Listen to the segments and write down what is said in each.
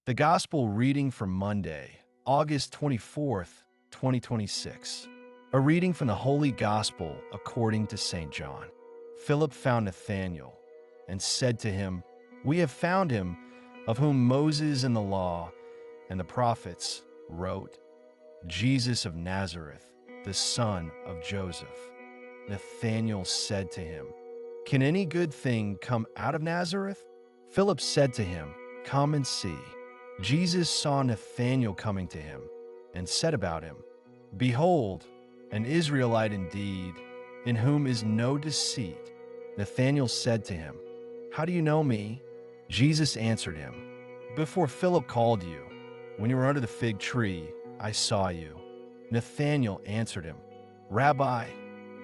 The Gospel reading for Monday, August 24th, 2026. A reading from the Holy Gospel according to St. John. Philip found Nathanael and said to him, "We have found him of whom Moses in the law and the prophets wrote, Jesus of Nazareth, the son of Joseph." Nathanael said to him, "Can any good thing come out of Nazareth?" Philip said to him, "Come and see." Jesus saw Nathanael coming to him and said about him, "Behold, an Israelite indeed, in whom is no deceit." Nathanael said to him, "How do you know me?" Jesus answered him, "Before Philip called you, when you were under the fig tree, I saw you." Nathanael answered him, "Rabbi,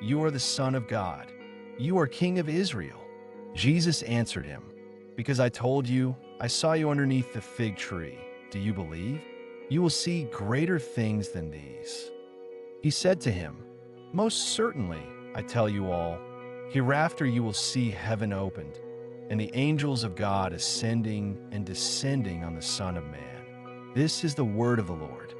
you are the Son of God. You are King of Israel." Jesus answered him, "Because I told you, I saw you underneath the fig tree. Do you believe? You will see greater things than these." He said to him, "Most certainly, I tell you all, hereafter you will see heaven opened, and the angels of God ascending and descending on the Son of Man. This is the word of the Lord."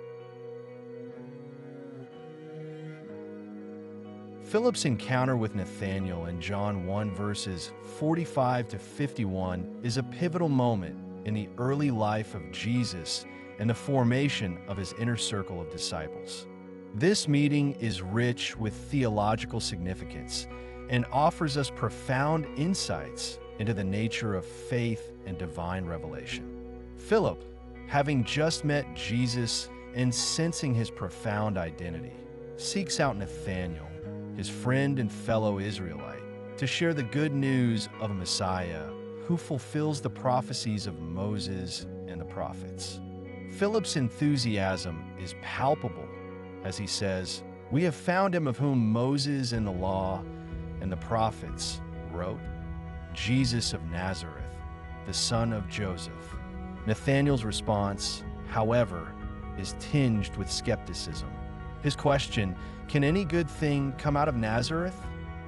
Philip's encounter with Nathanael in John 1 verses 45 to 51 is a pivotal moment in the early life of Jesus and the formation of his inner circle of disciples. This meeting is rich with theological significance and offers us profound insights into the nature of faith and divine revelation. Philip, having just met Jesus and sensing his profound identity, seeks out Nathanael, his friend and fellow Israelite, to share the good news of a Messiah who fulfills the prophecies of Moses and the prophets. Philip's enthusiasm is palpable as he says, "We have found him of whom Moses in the law and the prophets wrote, Jesus of Nazareth, the son of Joseph." Nathanael's response, however, is tinged with skepticism. His question, "Can any good thing come out of Nazareth?"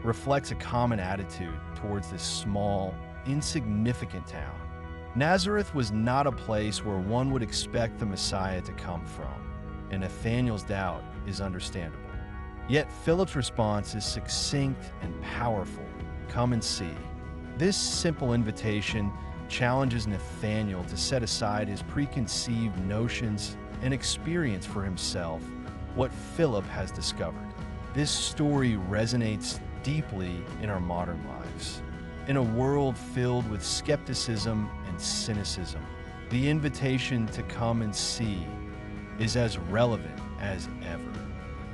reflects a common attitude towards this small, insignificant town. Nazareth was not a place where one would expect the Messiah to come from, and Nathanael's doubt is understandable. Yet Philip's response is succinct and powerful. "Come and see." This simple invitation challenges Nathanael to set aside his preconceived notions and experience for himself what Philip has discovered. This story resonates deeply in our modern lives. In a world filled with skepticism and cynicism, the invitation to come and see is as relevant as ever.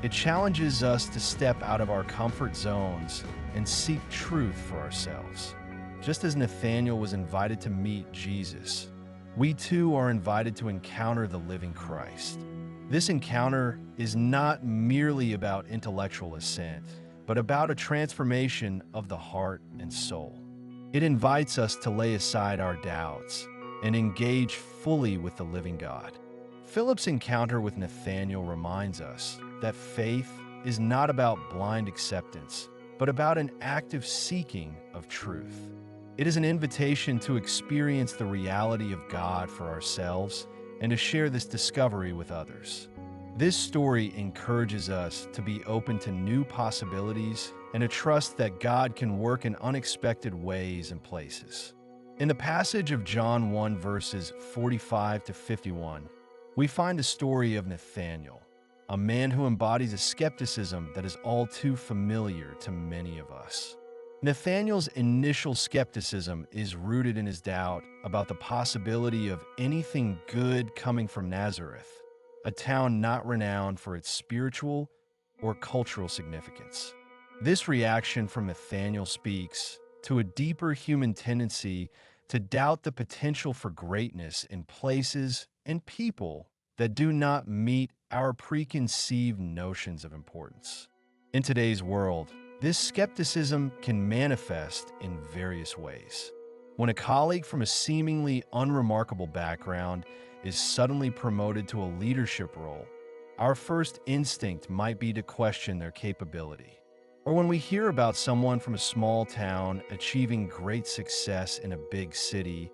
It challenges us to step out of our comfort zones and seek truth for ourselves. Just as Nathanael was invited to meet Jesus, we too are invited to encounter the living Christ. This encounter is not merely about intellectual assent, but about a transformation of the heart and soul. It invites us to lay aside our doubts and engage fully with the living God. Philip's encounter with Nathanael reminds us that faith is not about blind acceptance, but about an active seeking of truth. It is an invitation to experience the reality of God for ourselves and to share this discovery with others. This story encourages us to be open to new possibilities and to trust that God can work in unexpected ways and places. In the passage of John 1 verses 45 to 51, we find a story of Nathanael, a man who embodies a skepticism that is all too familiar to many of us. Nathanael's initial skepticism is rooted in his doubt about the possibility of anything good coming from Nazareth, a town not renowned for its spiritual or cultural significance. This reaction from Nathanael speaks to a deeper human tendency to doubt the potential for greatness in places and people that do not meet our preconceived notions of importance. In today's world, this skepticism can manifest in various ways. When a colleague from a seemingly unremarkable background is suddenly promoted to a leadership role, our first instinct might be to question their capability. Or when we hear about someone from a small town achieving great success in a big city,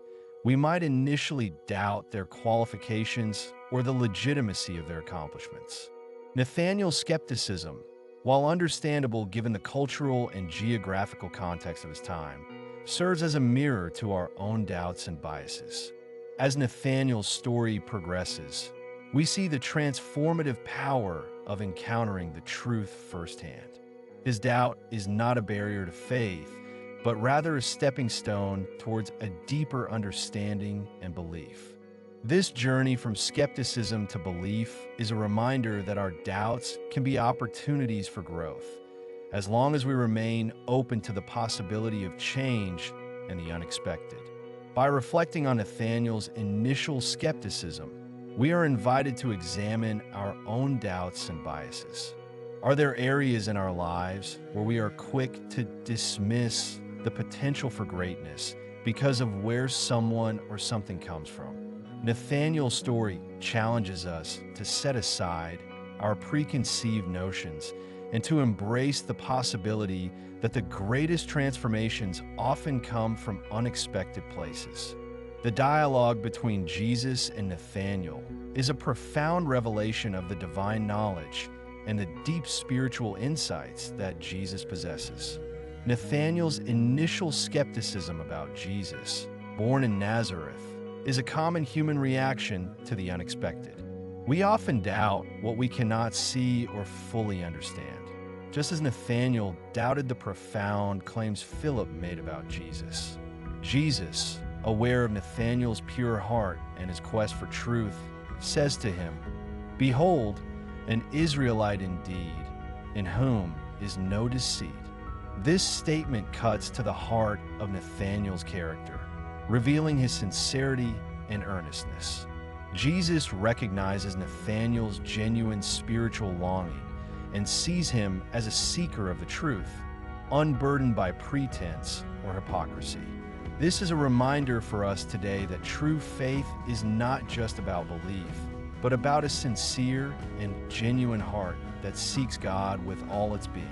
We might initially doubt their qualifications or the legitimacy of their accomplishments. Nathanael's skepticism, while understandable given the cultural and geographical context of his time, serves as a mirror to our own doubts and biases. As Nathanael's story progresses, we see the transformative power of encountering the truth firsthand. His doubt is not a barrier to faith, but rather a stepping stone towards a deeper understanding and belief. This journey from skepticism to belief is a reminder that our doubts can be opportunities for growth, as long as we remain open to the possibility of change and the unexpected. By reflecting on Nathanael's initial skepticism, we are invited to examine our own doubts and biases. Are there areas in our lives where we are quick to dismiss the potential for greatness because of where someone or something comes from? Nathanael's story challenges us to set aside our preconceived notions and to embrace the possibility that the greatest transformations often come from unexpected places. The dialogue between Jesus and Nathanael is a profound revelation of the divine knowledge and the deep spiritual insights that Jesus possesses. Nathanael's initial skepticism about Jesus, born in Nazareth, is a common human reaction to the unexpected. We often doubt what we cannot see or fully understand, just as Nathanael doubted the profound claims Philip made about Jesus. Jesus, aware of Nathanael's pure heart and his quest for truth, says to him, "Behold, an Israelite indeed, in whom is no deceit." This statement cuts to the heart of Nathanael's character, revealing his sincerity and earnestness. Jesus recognizes Nathanael's genuine spiritual longing and sees him as a seeker of the truth, unburdened by pretense or hypocrisy. This is a reminder for us today that true faith is not just about belief, but about a sincere and genuine heart that seeks God with all its being.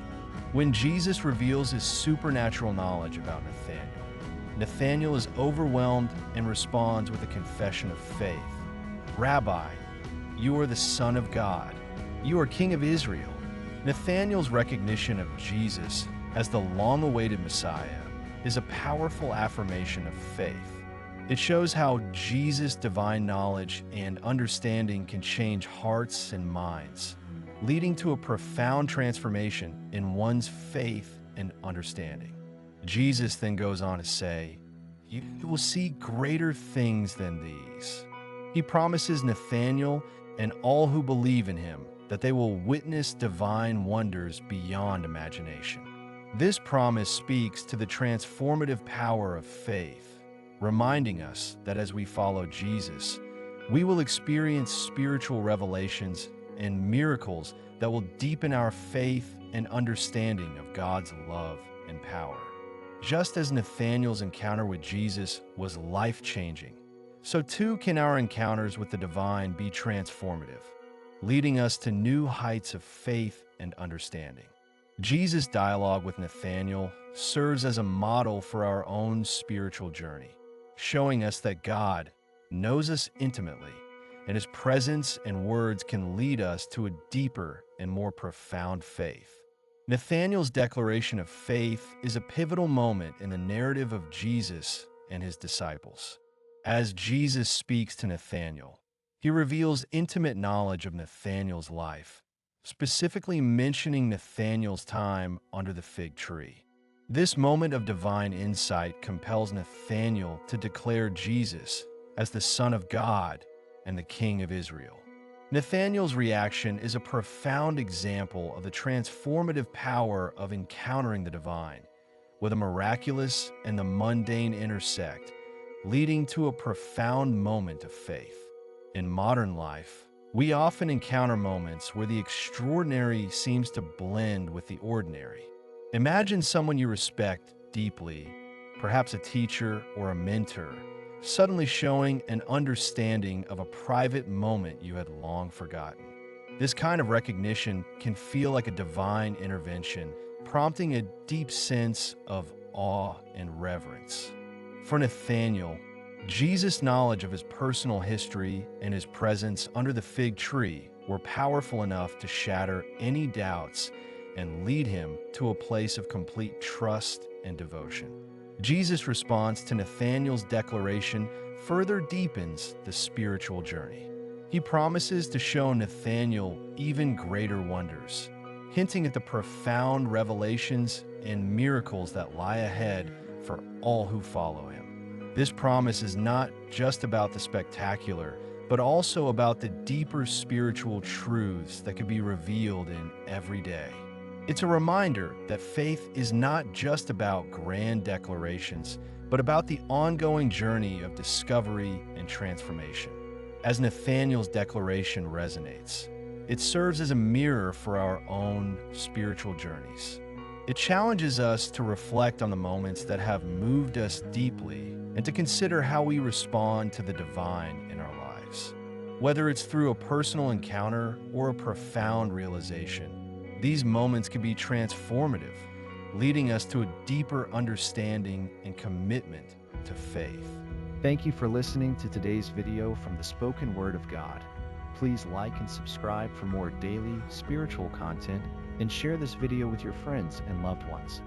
When Jesus reveals his supernatural knowledge about Nathanael is overwhelmed and responds with a confession of faith. "Rabbi, you are the Son of God. You are King of Israel." Nathanael's recognition of Jesus as the long-awaited Messiah is a powerful affirmation of faith. It shows how Jesus' divine knowledge and understanding can change hearts and minds, leading to a profound transformation in one's faith and understanding. Jesus then goes on to say, "You will see greater things than these." He promises Nathanael and all who believe in him that they will witness divine wonders beyond imagination. This promise speaks to the transformative power of faith, reminding us that as we follow Jesus, we will experience spiritual revelations and miracles that will deepen our faith and understanding of God's love and power. Just as Nathanael's encounter with Jesus was life-changing, so too can our encounters with the divine be transformative, leading us to new heights of faith and understanding. Jesus' dialogue with Nathanael serves as a model for our own spiritual journey, showing us that God knows us intimately, and his presence and words can lead us to a deeper and more profound faith. Nathanael's declaration of faith is a pivotal moment in the narrative of Jesus and his disciples. As Jesus speaks to Nathanael, he reveals intimate knowledge of Nathanael's life, specifically mentioning Nathanael's time under the fig tree. This moment of divine insight compels Nathanael to declare Jesus as the Son of God and the King of Israel. Nathanael's reaction is a profound example of the transformative power of encountering the divine, where the miraculous and the mundane intersect, leading to a profound moment of faith. In modern life, we often encounter moments where the extraordinary seems to blend with the ordinary. Imagine someone you respect deeply, perhaps a teacher or a mentor, suddenly showing an understanding of a private moment you had long forgotten. This kind of recognition can feel like a divine intervention, prompting a deep sense of awe and reverence. For Nathanael, Jesus' knowledge of his personal history and his presence under the fig tree were powerful enough to shatter any doubts and lead him to a place of complete trust and devotion. Jesus' response to Nathanael's declaration further deepens the spiritual journey. He promises to show Nathanael even greater wonders, hinting at the profound revelations and miracles that lie ahead for all who follow him. This promise is not just about the spectacular, but also about the deeper spiritual truths that can be revealed in every day. It's a reminder that faith is not just about grand declarations, but about the ongoing journey of discovery and transformation. As Nathanael's declaration resonates, it serves as a mirror for our own spiritual journeys. It challenges us to reflect on the moments that have moved us deeply and to consider how we respond to the divine in our lives. Whether it's through a personal encounter or a profound realization, these moments can be transformative, leading us to a deeper understanding and commitment to faith. Thank you for listening to today's video from the Spoken Word of God. Please like and subscribe for more daily spiritual content and share this video with your friends and loved ones.